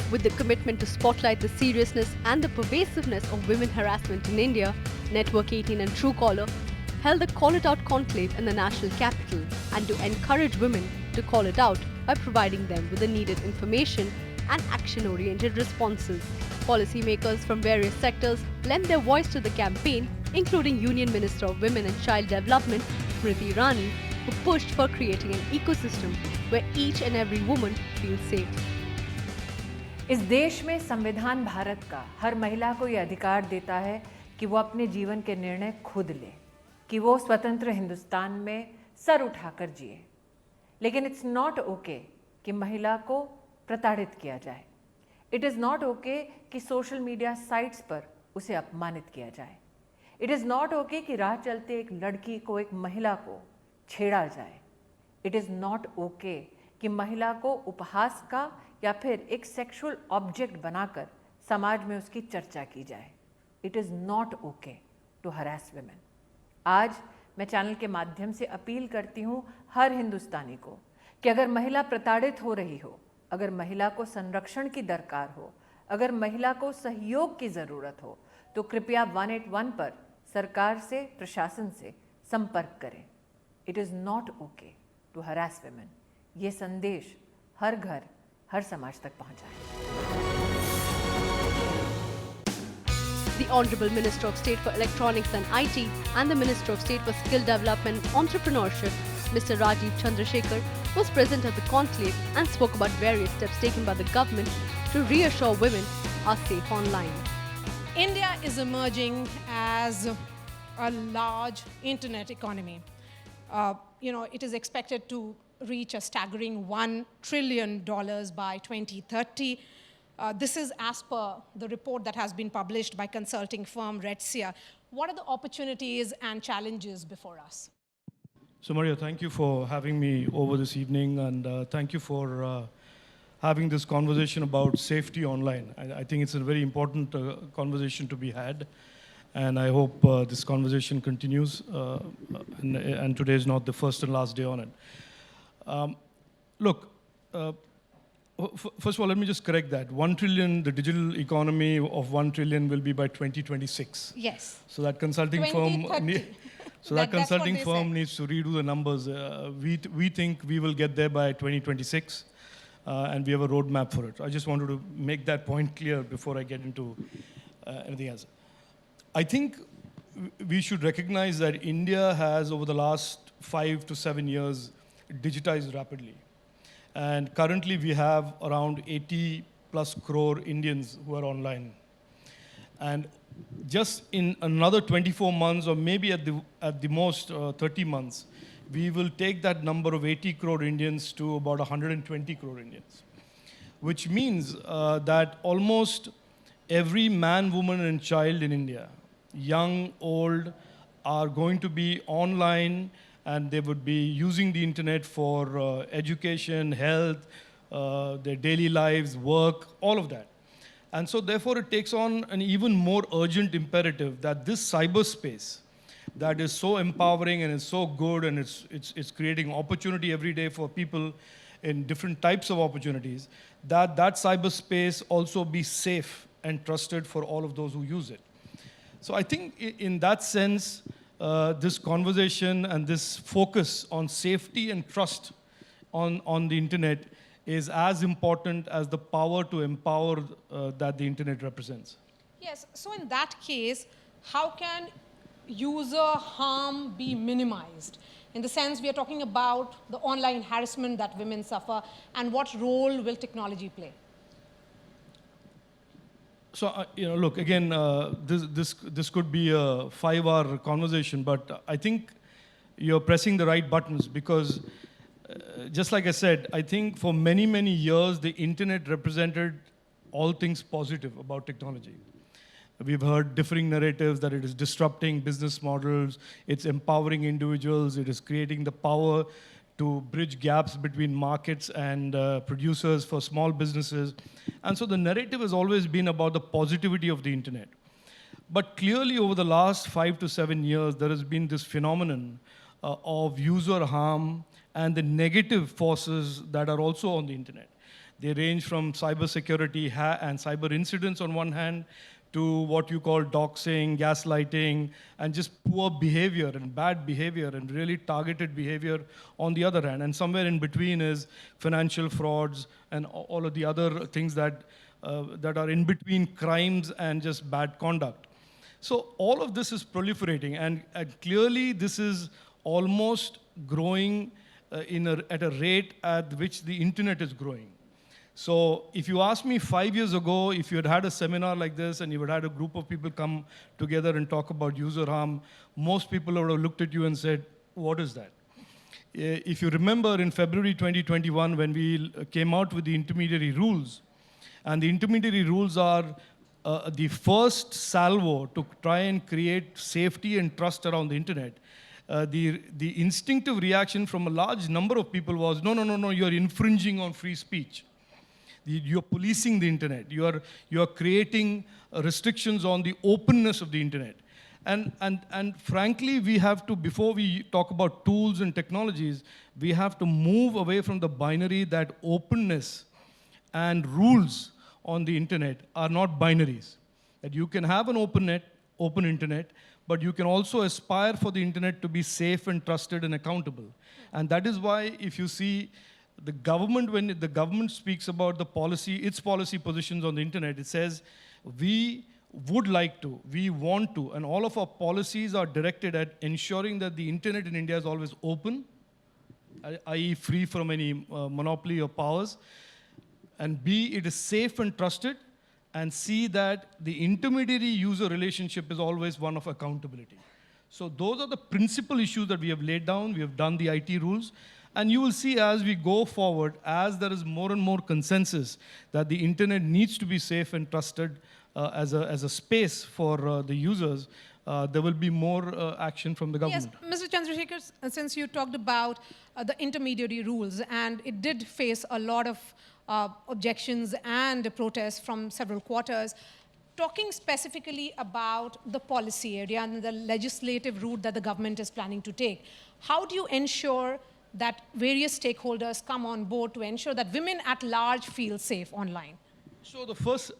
With the commitment to spotlight the seriousness and the pervasiveness of women harassment in India, Network18 and Truecaller held the Call It Out Conclave in the national capital and to encourage women to call it out by providing them with the needed information and action-oriented responses. Policymakers from various sectors lent their voice to the campaign, including Union Minister of Women and Child Development, Smriti Irani, who pushed for creating an ecosystem where each and every woman feels safe. इस देश में संविधान भारत का हर महिला को यह अधिकार देता है कि वो अपने जीवन के निर्णय खुद ले, कि वो स्वतंत्र हिंदुस्तान में सर उठाकर जिए। लेकिन इट्स नॉट ओके कि महिला को प्रताड़ित किया जाए। इट इज़ नॉट ओके कि सोशल मीडिया साइट्स पर उसे अपमानित किया जाए। इट इज़ नॉट ओके कि राह चलते एक लड़की को, एक महिला को छेड़ा जाए। इट इज़ नॉट ओके कि महिला को उपहास का या फिर एक सेक्सुअल ऑब्जेक्ट बनाकर समाज में उसकी चर्चा की जाए। It is not okay to harass women. आज मैं चैनल के माध्यम से अपील करती हूँ हर हिंदुस्तानी को कि अगर महिला प्रताड़ित हो रही हो, अगर महिला को संरक्षण की दरकार हो, अगर महिला को सहयोग की ज़रूरत हो, तो कृपया 181 पर सरकार से, प्रशासन से संपर्क करें। It is not okay to harass women. ये संदेश हर घर, हर समाज तक पहुंचाएं। The Honorable Minister of State for Electronics and IT and the Minister of State for Skill Development and Entrepreneurship, Mr. Rajeev Chandrashekhar, was present at the conclave and spoke about various steps taken by the government to reassure women are safe online. India is emerging as a large internet economy. It is expected to reach a staggering $1 trillion by 2030. This is as per the report that has been published by consulting firm Redseer. What are the opportunities and challenges before us? So Maria, thank you for having me over this evening, and thank you for having this conversation about safety online. I think it's a very important conversation to be had, and I hope this conversation continues, and today is not the first and last day on it. Look, first of all, let me just correct that. 1 trillion, the digital economy of 1 trillion will be by 2026. Yes. So that consulting firm, needs to redo the numbers. We think we will get there by 2026, and we have a roadmap for it. I just wanted to make that point clear before I get into anything else. I think we should recognize that India has, over the last 5 to 7 years, digitized rapidly. And currently we have around 80 plus crore Indians who are online. And just in another 24 months, or maybe at the most 30 months, we will take that number of 80 crore Indians to about 120 crore Indians. Which means that almost every man, woman, and child in India, young, old, are going to be online, and they would be using the internet for education, health, their daily lives, work, all of that. And so therefore it takes on an even more urgent imperative that this cyberspace that is so empowering and is so good, and it's creating opportunity every day for people in different types of opportunities, that cyberspace also be safe and trusted for all of those who use it. So I think in that sense, this conversation and this focus on safety and trust on the internet is as important as the power to empower that the internet represents. Yes, so in that case, how can user harm be minimized? In the sense we are talking about the online harassment that women suffer, and what role will technology play? So, look, again, this could be a 5-hour conversation, but I think you're pressing the right buttons because, just like I said, I think for many, many years, the internet represented all things positive about technology. We've heard differing narratives that it is disrupting business models, it's empowering individuals, it is creating the power to bridge gaps between markets and producers for small businesses. And so the narrative has always been about the positivity of the internet. But clearly over the last 5 to 7 years, there has been this phenomenon of user harm and the negative forces that are also on the internet. They range from cybersecurity and cyber incidents on one hand, to what you call doxing, gaslighting, and just poor behavior and bad behavior and really targeted behavior on the other hand. And somewhere in between is financial frauds and all of the other things that are in between crimes and just bad conduct. So all of this is proliferating, and clearly this is almost growing at a rate at which the internet is growing. So if you asked me 5 years ago, if you had had a seminar like this and you had had a group of people come together and talk about user harm, most people would have looked at you and said, what is that? If you remember in February 2021, when we came out with the intermediary rules, and the intermediary rules are the first salvo to try and create safety and trust around the internet, the instinctive reaction from a large number of people was, no, you're infringing on free speech. You're policing the internet. You're creating restrictions on the openness of the internet. And frankly, we have to, before we talk about tools and technologies, we have to move away from the binary that openness and rules on the internet are not binaries. That you can have an open internet, but you can also aspire for the internet to be safe and trusted and accountable. And that is why if you see the government, when the government speaks about the policy, its policy positions on the internet, it says, we would like to, we want to, and all of our policies are directed at ensuring that the internet in India is always open, i.e. free from any monopoly or powers, and B, it is safe and trusted, and C, that the intermediary user relationship is always one of accountability. So those are the principal issues that we have laid down. We have done the IT rules. And you will see as we go forward, as there is more and more consensus that the internet needs to be safe and trusted as a space for the users, there will be more action from the government. Yes, Mr. Chandrasekhar, since you talked about the intermediary rules, and it did face a lot of objections and protests from several quarters, talking specifically about the policy area and the legislative route that the government is planning to take, how do you ensure that various stakeholders come on board to ensure that women at large feel safe online? So the first,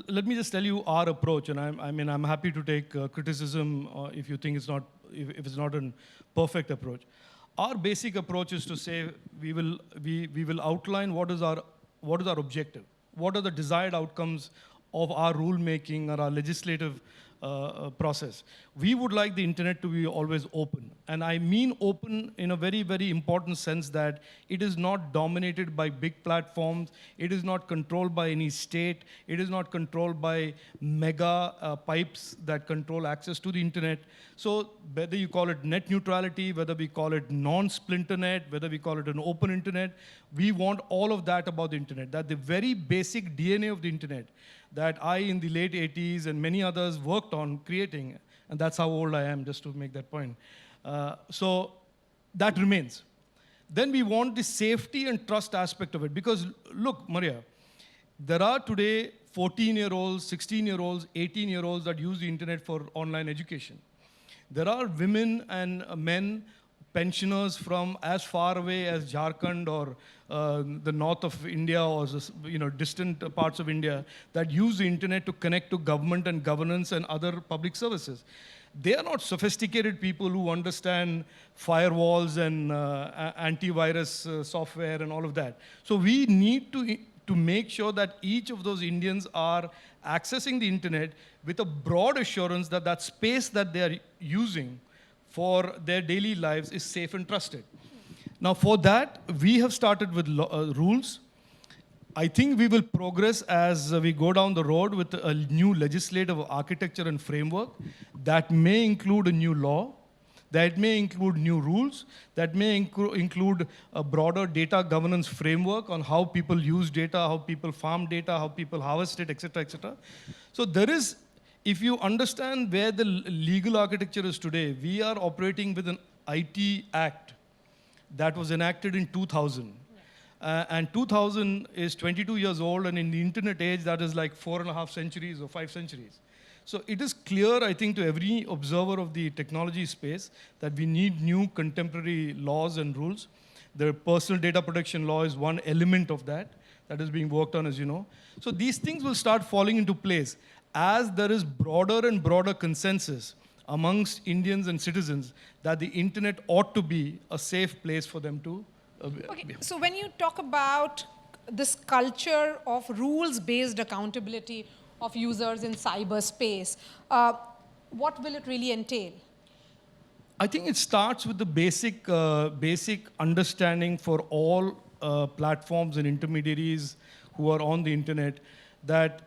let me just tell you our approach, and I'm happy to take criticism if you think it's not, if it's not a perfect approach. Our basic approach is to say we will outline what is our objective, what are the desired outcomes of our rulemaking or our legislative process. We would like the internet to be always open. And I mean open in a very, very important sense that it is not dominated by big platforms. It is not controlled by any state. It is not controlled by mega pipes that control access to the internet. So whether you call it net neutrality, whether we call it non-splinternet, whether we call it an open internet, we want all of that about the internet, that the very basic DNA of the internet that I, in the late 80s, and many others worked on creating, and that's how old I am, just to make that point. So that remains. Then we want the safety and trust aspect of it, because look, Maria, there are today 14-year-olds, 16-year-olds, 18-year-olds that use the internet for online education. There are women and men, pensioners from as far away as Jharkhand or the north of India or distant parts of India that use the internet to connect to government and governance and other public services. They are not sophisticated people who understand firewalls and antivirus software and all of that. So we need to make sure that each of those Indians are accessing the internet with a broad assurance that that space that they are using for their daily lives is safe and trusted. Now for that, we have started with rules. I think we will progress as we go down the road with a new legislative architecture and framework that may include a new law, that may include new rules, that may include a broader data governance framework on how people use data, how people farm data, how people harvest it, etc., etc. So there is, if you understand where the legal architecture is today, we are operating with an IT Act that was enacted in 2000. And 2000 is 22 years old, and in the internet age, that is like 4.5 centuries or 5 centuries. So it is clear, I think, to every observer of the technology space that we need new contemporary laws and rules. The personal data protection law is one element of that. that is being worked on, as you know. So these things will start falling into place as there is broader and broader consensus amongst Indians and citizens that the internet ought to be a safe place for them to Okay, so when you talk about this culture of rules-based accountability of users in cyberspace, what will it really entail? I think it starts with the basic understanding for all platforms and intermediaries who are on the internet, that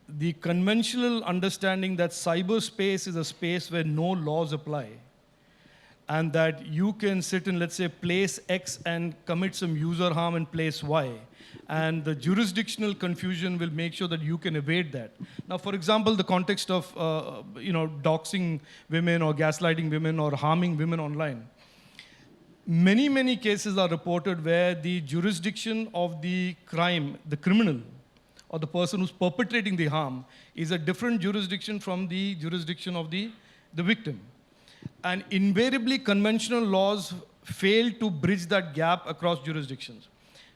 the conventional understanding that cyberspace is a space where no laws apply, and that you can sit in, let's say, place X and commit some user harm in place Y, and the jurisdictional confusion will make sure that you can evade that. Now, for example, the context of doxing women or gaslighting women or harming women online. Many cases are reported where the jurisdiction of the crime, the criminal, or the person who's perpetrating the harm, is a different jurisdiction from the jurisdiction of the victim. And invariably, conventional laws fail to bridge that gap across jurisdictions.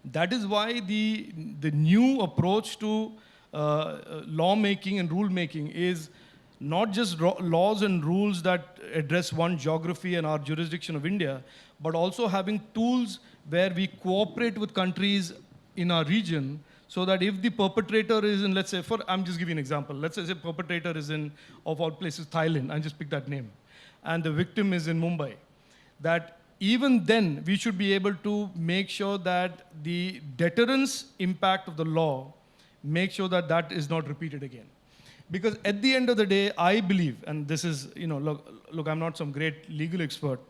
That is why the new approach to lawmaking and rulemaking is not just laws and rules that address one geography and our jurisdiction of India, but also having tools where we cooperate with countries in our region, so that if the perpetrator is in, let's say, I'm just giving an example. Let's say the perpetrator is in, of all places, Thailand. I just pick that name. And the victim is in Mumbai. That even then, we should be able to make sure that the deterrence impact of the law, make sure that that is not repeated again. Because at the end of the day, I believe, and this is, look, I'm not some great legal expert,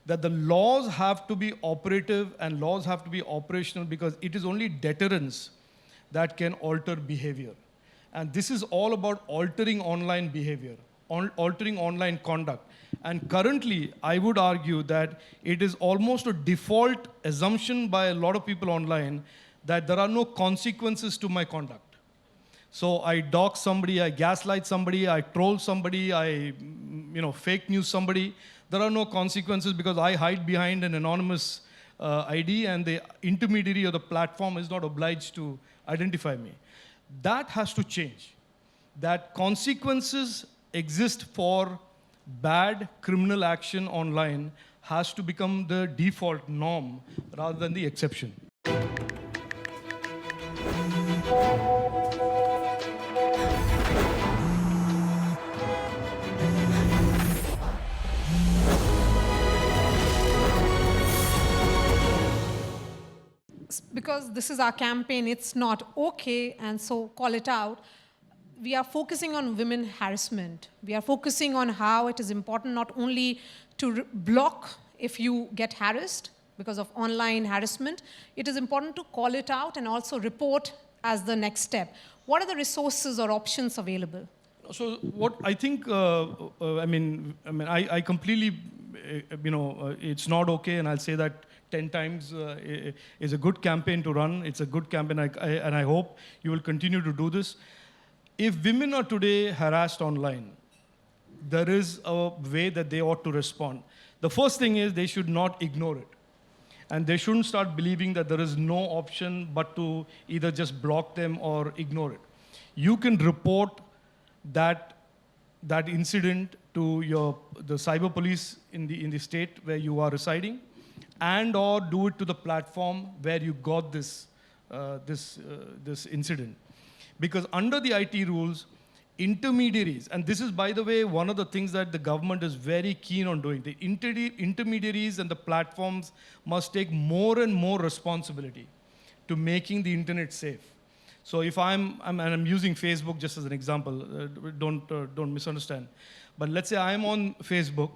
that the laws have to be operative and laws have to be operational, because it is only deterrence that can alter behavior. And this is all about altering online behavior, altering online conduct. And currently, I would argue that it is almost a default assumption by a lot of people online that there are no consequences to my conduct. So I dox somebody, I gaslight somebody, I troll somebody, I fake news somebody. There are no consequences because I hide behind an anonymous ID, and the intermediary or the platform is not obliged to identify me. That has to change. That consequences exist for bad criminal action online has to become the default norm rather than the exception. Because this is our campaign, it's not okay, and so call it out. We are focusing on women harassment. We are focusing on how it is important not only to block if you get harassed because of online harassment, it is important to call it out and also report as the next step. What are the resources or options available? So what I think, I completely, it's not okay, and I'll say that 10 times is a good campaign to run. It's a good campaign, and I hope you will continue to do this. If women are today harassed online, there is a way that they ought to respond. The first thing is they should not ignore it. And they shouldn't start believing that there is no option but to either just block them or ignore it. You can report that incident to the cyber police in the state where you are residing, and or do it to the platform where you got this incident. Because under the IT rules, intermediaries, and this is, by the way, one of the things that the government is very keen on doing, the intermediaries and the platforms must take more and more responsibility to making the internet safe. So if I'm using Facebook just as an example, don't misunderstand. But let's say I'm on Facebook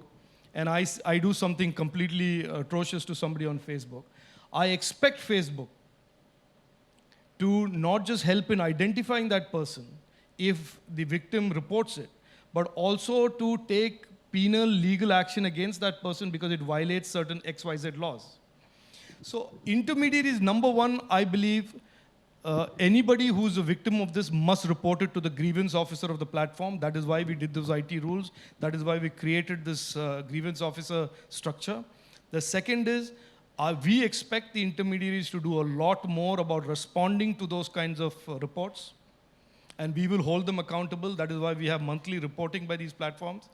and I do something completely atrocious to somebody on Facebook. I expect Facebook to not just help in identifying that person if the victim reports it, but also to take penal legal action against that person because it violates certain XYZ laws. So intermediaries, number one, I believe anybody who's a victim of this must report it to the grievance officer of the platform. That is why we did those IT rules. That is why we created this grievance officer structure. The second is, We expect the intermediaries to do a lot more about responding to those kinds of reports, and we will hold them accountable. That is why we have monthly reporting by these platforms.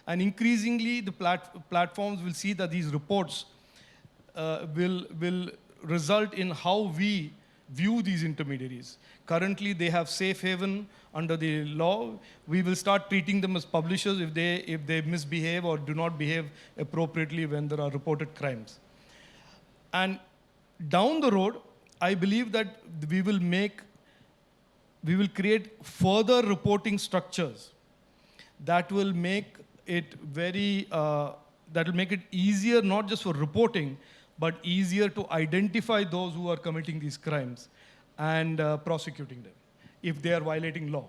And increasingly, the platforms will see that these reports will result in how we view these intermediaries. Currently, they have safe haven under the law. We will start treating them as publishers if they misbehave or do not behave appropriately when there are reported crimes. And down the road, I believe that we will create further reporting structures that will make it easier not just for reporting, but easier to identify those who are committing these crimes and prosecuting them if they are violating law.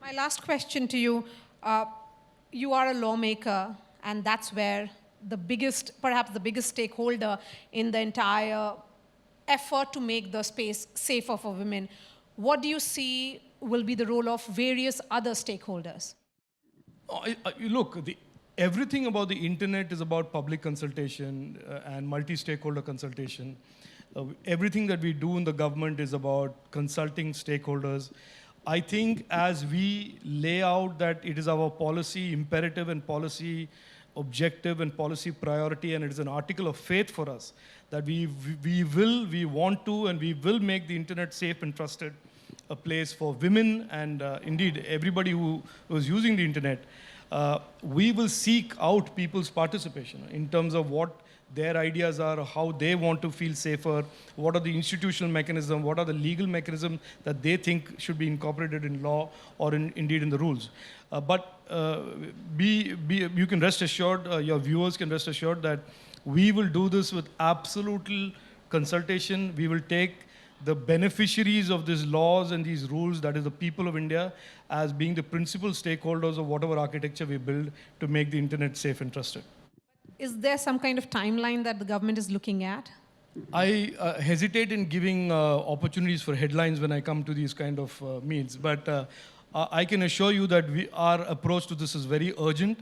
My last question to you, you are a lawmaker, and that's where perhaps the biggest stakeholder in the entire effort to make the space safer for women. What do you see will be the role of various other stakeholders? Look, everything about the internet is about public consultation and multi-stakeholder consultation. Everything that we do in the government is about consulting stakeholders. I think as we lay out that it is our policy imperative and policy objective and policy priority, and it is an article of faith for us that we want to, and we will make the internet safe and trusted, a place for women and indeed everybody who is using the internet. We will seek out people's participation in terms of what their ideas are, how they want to feel safer, what are the institutional mechanisms, what are the legal mechanisms that they think should be incorporated in law or indeed in the rules. You can rest assured, your viewers can rest assured that we will do this with absolute consultation. We will take the beneficiaries of these laws and these rules, that is the people of India, as being the principal stakeholders of whatever architecture we build to make the internet safe and trusted. Is there some kind of timeline that the government is looking at? I hesitate in giving opportunities for headlines when I come to these kind of meets, but I can assure you that our approach to this is very urgent.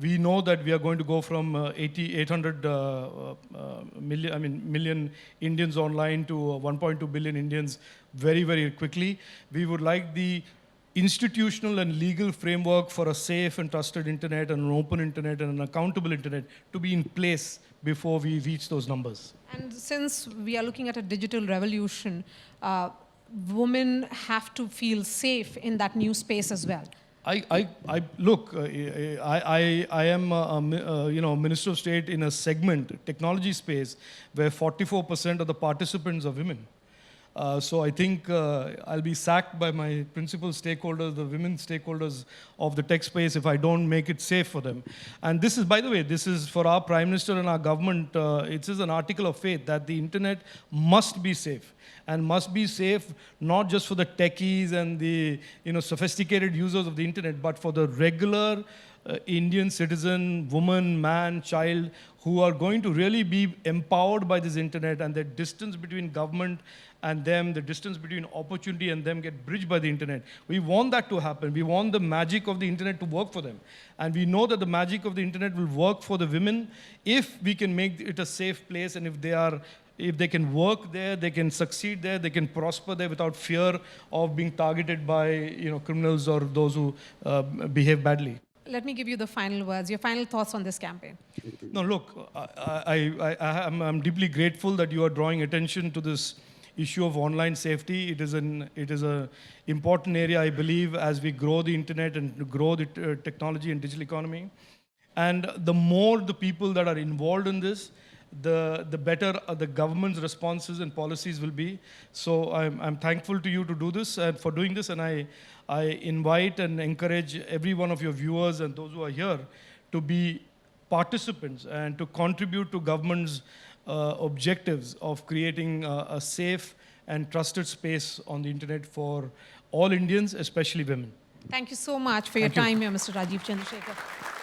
We know that we are going to go from 800 million Indians online to 1.2 billion Indians very, very quickly. We would like the institutional and legal framework for a safe and trusted internet and an open internet and an accountable internet to be in place before we reach those numbers. And since we are looking at a digital revolution, women have to feel safe in that new space as well. I am a Minister of State in a segment, technology space, where 44% of the participants are women. So I think I'll be sacked by my principal stakeholders, the women stakeholders of the tech space, if I don't make it safe for them. And this is, by the way, this is for our Prime Minister and our government, it is an article of faith that the internet must be safe. And must be safe not just for the techies and the sophisticated users of the internet, but for the regular Indian citizen, woman, man, child, who are going to really be empowered by this internet, and the distance between government and them, the distance between opportunity and them get bridged by the internet. We want that to happen. We want the magic of the internet to work for them. And we know that the magic of the internet will work for the women if we can make it a safe place, and if they can work there, they can succeed there, they can prosper there without fear of being targeted by criminals or those who behave badly. Let me give you the final words, your final thoughts on this campaign. No, look, I'm deeply grateful that you are drawing attention to this issue of online safety. It is an important area, I believe, as we grow the internet and grow the technology and digital economy. And the more the people that are involved in this, the better the government's responses and policies will be. So I'm thankful to you to do this and for doing this, and I invite and encourage every one of your viewers and those who are here to be participants and to contribute to government's objectives of creating a safe and trusted space on the internet for all Indians, especially women. Thank you so much for your time here, Mr. Rajeev Chandrashekhar.